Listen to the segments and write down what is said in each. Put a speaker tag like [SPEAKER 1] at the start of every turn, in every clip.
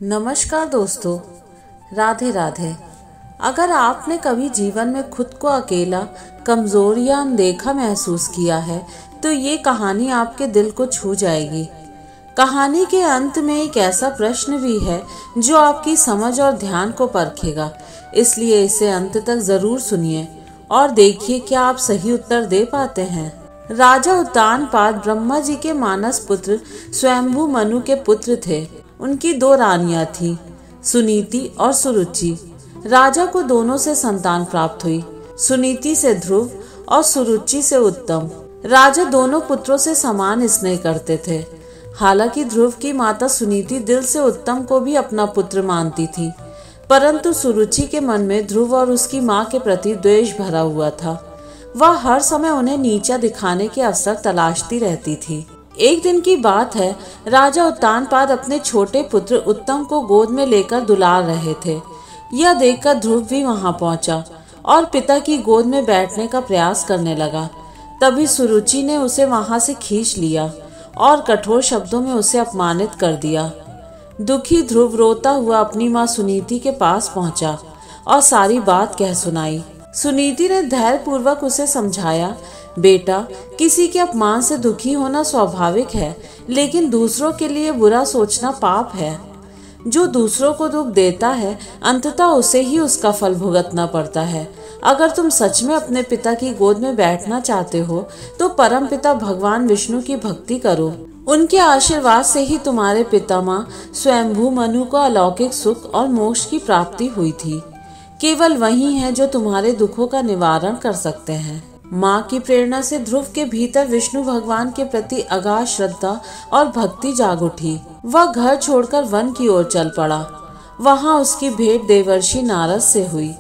[SPEAKER 1] नमस्कार दोस्तों, राधे राधे। अगर आपने कभी जीवन में खुद को अकेला, कमजोर या अनदेखा महसूस किया है तो ये कहानी आपके दिल को छू जाएगी। कहानी के अंत में एक ऐसा प्रश्न भी है जो आपकी समझ और ध्यान को परखेगा, इसलिए इसे अंत तक जरूर सुनिए और देखिए क्या आप सही उत्तर दे पाते हैं। राजा उत्तानपाद ब्रह्मा जी के मानस पुत्र स्वयंभू मनु के पुत्र थे। उनकी दो रानियां थीं, सुनीति और सुरुचि। राजा को दोनों से संतान प्राप्त हुई, सुनीति से ध्रुव और सुरुचि से उत्तम। राजा दोनों पुत्रों से समान स्नेह करते थे। हालांकि ध्रुव की माता सुनीति दिल से उत्तम को भी अपना पुत्र मानती थी, परंतु सुरुचि के मन में ध्रुव और उसकी माँ के प्रति द्वेष भरा हुआ था। वह हर समय उन्हें नीचा दिखाने के अवसर तलाशती रहती थी। एक दिन की बात है, राजा उत्तानपाद अपने छोटे पुत्र उत्तम को गोद में लेकर दुलार रहे थे। यह देखकर ध्रुव भी वहां पहुंचा और पिता की गोद में बैठने का प्रयास करने लगा। तभी सुरुचि ने उसे वहां से खींच लिया और कठोर शब्दों में उसे अपमानित कर दिया। दुखी ध्रुव रोता हुआ अपनी माँ सुनीति के पास पहुंचा और सारी बात कह सुनाई। सुनीति ने धैर्य पूर्वक उसे समझाया, बेटा, किसी के अपमान से दुखी होना स्वाभाविक है, लेकिन दूसरों के लिए बुरा सोचना पाप है। जो दूसरों को दुख देता है, अंततः उसे ही उसका फल भुगतना पड़ता है। अगर तुम सच में अपने पिता की गोद में बैठना चाहते हो तो परम पिता भगवान विष्णु की भक्ति करो। उनके आशीर्वाद से ही तुम्हारे पितामह स्वयंभू मनु को अलौकिक सुख और मोक्ष की प्राप्ति हुई थी। केवल वही है जो तुम्हारे दुखों का निवारण कर सकते हैं। माँ की प्रेरणा से ध्रुव के भीतर विष्णु भगवान के प्रति अगाध श्रद्धा और भक्ति जाग उठी। वह घर छोड़कर वन की ओर चल पड़ा। वहाँ उसकी भेंट देवर्षि नारद से हुई।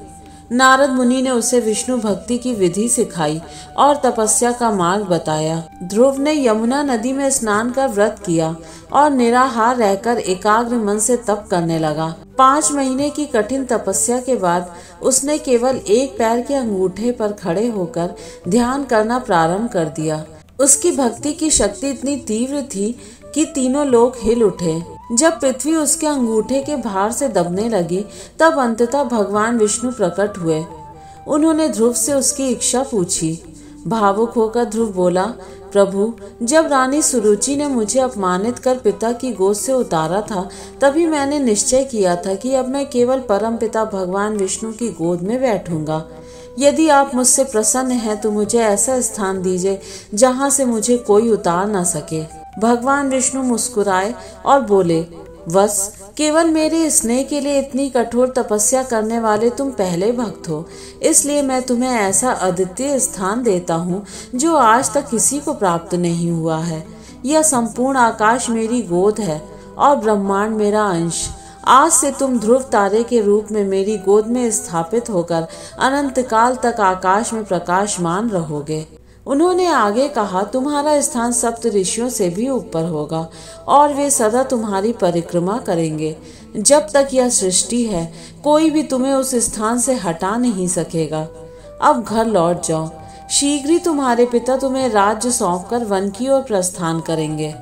[SPEAKER 1] नारद मुनि ने उसे विष्णु भक्ति की विधि सिखाई और तपस्या का मार्ग बताया। ध्रुव ने यमुना नदी में स्नान कर व्रत किया और निराहार रहकर एकाग्र मन से तप करने लगा। 5 महीने की कठिन तपस्या के बाद उसने केवल एक पैर के अंगूठे पर खड़े होकर ध्यान करना प्रारंभ कर दिया। उसकी भक्ति की शक्ति इतनी तीव्र थी कि तीनों लोग हिल उठे। जब पृथ्वी उसके अंगूठे के भार से दबने लगी, तब अंततः भगवान विष्णु प्रकट हुए। उन्होंने ध्रुव से उसकी इच्छा पूछी। भावुक होकर ध्रुव बोला, प्रभु, जब रानी सुरुचि ने मुझे अपमानित कर पिता की गोद से उतारा था, तभी मैंने निश्चय किया था कि अब मैं केवल परम पिता भगवान विष्णु की गोद में बैठूंगा। यदि आप मुझसे प्रसन्न हैं तो मुझे ऐसा स्थान दीजिए जहाँ से मुझे कोई उतार न सके। भगवान विष्णु मुस्कुराए और बोले, वत्स, केवल मेरे स्नेह के लिए इतनी कठोर तपस्या करने वाले तुम पहले भक्त हो, इसलिए मैं तुम्हें ऐसा अद्वितीय स्थान देता हूँ जो आज तक किसी को प्राप्त नहीं हुआ है। यह संपूर्ण आकाश मेरी गोद है और ब्रह्मांड मेरा अंश। आज से तुम ध्रुव तारे के रूप में मेरी गोद में स्थापित होकर अनंत काल तक आकाश में प्रकाशमान रहोगे। उन्होंने आगे कहा, तुम्हारा स्थान सप्त ऋषियों से भी ऊपर होगा और वे सदा तुम्हारी परिक्रमा करेंगे। जब तक यह सृष्टि है, कोई भी तुम्हें उस स्थान से हटा नहीं सकेगा। अब घर लौट जाओ। शीघ्र ही तुम्हारे पिता तुम्हें राज्य सौंपकर वन की ओर प्रस्थान करेंगे।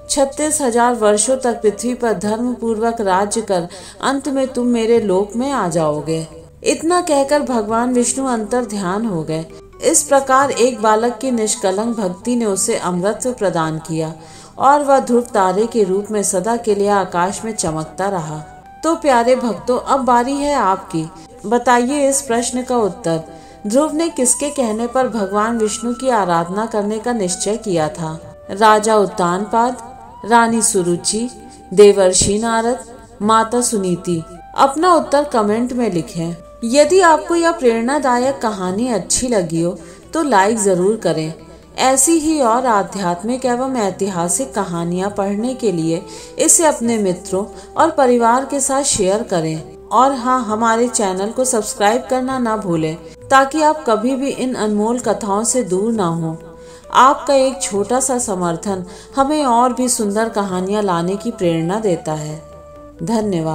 [SPEAKER 1] 36,000 वर्षों तक पृथ्वी पर धर्म पूर्वक राज्य कर अंत में तुम मेरे लोक में आ जाओगे। इतना कहकर भगवान विष्णु अंतर ध्यान हो गए। इस प्रकार एक बालक की निष्कलंक भक्ति ने उसे अमृत प्रदान किया और वह ध्रुव तारे के रूप में सदा के लिए आकाश में चमकता रहा। तो प्यारे भक्तों, अब बारी है आपकी। बताइए इस प्रश्न का उत्तर। ध्रुव ने किसके कहने पर भगवान विष्णु की आराधना करने का निश्चय किया था? राजा उत्तानपाद, रानी सुरुचि, देवर्षि नारद, माता सुनीति? अपना उत्तर कमेंट में लिखें। यदि आपको यह प्रेरणादायक कहानी अच्छी लगी हो तो लाइक जरूर करें। ऐसी ही और आध्यात्मिक एवं ऐतिहासिक कहानियाँ पढ़ने के लिए इसे अपने मित्रों और परिवार के साथ शेयर करें। और हाँ, हमारे चैनल को सब्सक्राइब करना ना भूलें ताकि आप कभी भी इन अनमोल कथाओं से दूर ना हो। आपका एक छोटा सा समर्थन हमें और भी सुंदर कहानियाँ लाने की प्रेरणा देता है। धन्यवाद।